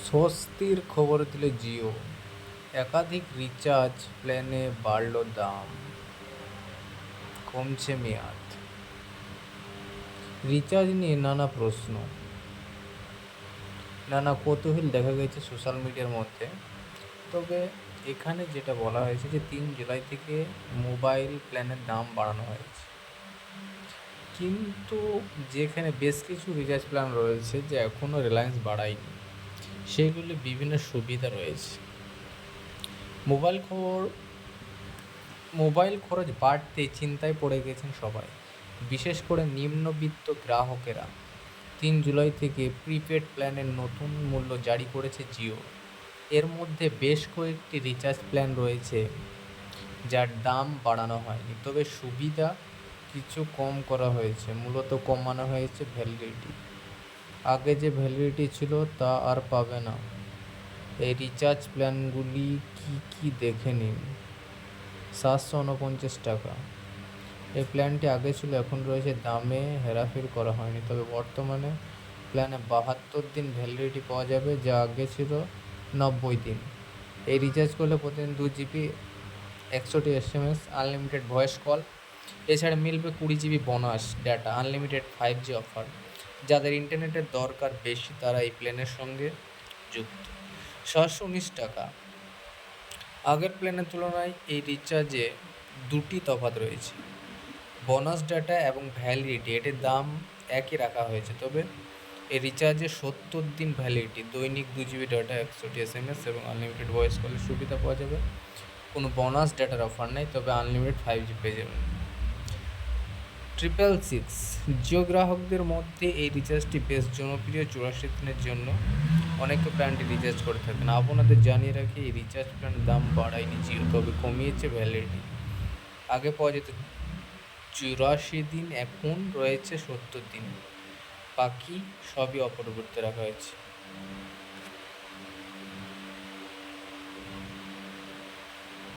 স্বস্তির খবর দিল জিও, একাধিক রিচার্জ প্ল্যানে বাড়ল দাম, কমছে মেয়াদ। রিচার্জ নিয়ে নানা প্রশ্ন, নানা কৌতূহল দেখা গেছে সোশ্যাল মিডিয়ার মধ্যে। তবে এখানে যেটা বলা হয়েছে যে 3 জুলাই থেকে মোবাইল প্ল্যানের দাম বাড়ানো হয়েছে, কিন্তু যেখানে বেশ কিছু রিচার্জ প্ল্যান রয়েছে যে এখনও রিলায়েন্স বাড়ায়নি, সেগুলি বিভিন্ন সুবিধা রয়েছে। মোবাইল খবর মোবাইল খরচ বাড়তে চিন্তায় পড়ে গেছেন সবাই, বিশেষ করে নিম্নবিত্ত গ্রাহকেরা। 3 জুলাই থেকে প্রিপেড প্ল্যানের নতুন মূল্য জারি করেছে জিও। এর মধ্যে বেশ কয়েকটি রিচার্জ প্ল্যান রয়েছে যার দাম বাড়ানো হয়নি, তবে সুবিধা কিছু কম করা হয়েছে। মূলত কমানো হয়েছে ভ্যালিডিটি। আগে যে ভ্যালিডিটি ছিল তা আর পাবে না। এই রিচার্জ প্ল্যানগুলি কি কি দেখে নিন। 749 টাকা এই প্ল্যানটি আগে ছিল, এখন রয়েছে। দামে হেরাফের করা হয়নি, তবে বর্তমানে প্ল্যানে 72 দিন ভ্যালিডিটি পাওয়া যাবে, যা আগে ছিল 90 দিন। এই রিচার্জ করলে প্রতিদিন 2 GB 100টি SMS, unlimited voice call, এছাড়া মিলবে 20 GB bonus data, unlimited 5G offer. যাদের ইন্টারনেটের দরকার বেশি তারা এই প্ল্যানের সঙ্গে যুক্ত। 719 টাকা আগের প্ল্যানের তুলনায় এই রিচার্জে দুটি তফাৎ রয়েছে। বোনাস ডাটা এবং ভ্যালিডিটি, এটির দাম একই রাখা হয়েছে, তবে এই রিচার্জে 70 দিন ভ্যালিডিটি, দৈনিক 2 GB ডাটা, 100টি SMS এবং আনলিমিটেড ভয়েস কলের সুবিধা পাওয়া যাবে। কোনো বোনাস ডাটার অফার নেই, তবে আনলিমিটেড 5G পেয়ে যাবেন। 666 জিও গ্রাহকদের মধ্যে এই রিচার্জটি বেশ জনপ্রিয়। 84 দিনের জন্য অনেকে প্ল্যানটি রিচার্জ করে থাকেন। আপনাদের জানিয়ে রাখি, এই রিচার্জ প্ল্যানের দাম বাড়ায়নি জিও, তবে কমিয়েছে ভ্যালিডিটি। আগে পাওয়া যেত 84 দিন, এখন রয়েছে 70 দিন। বাকি সবই অপরিবর্তিত রাখা হয়েছে।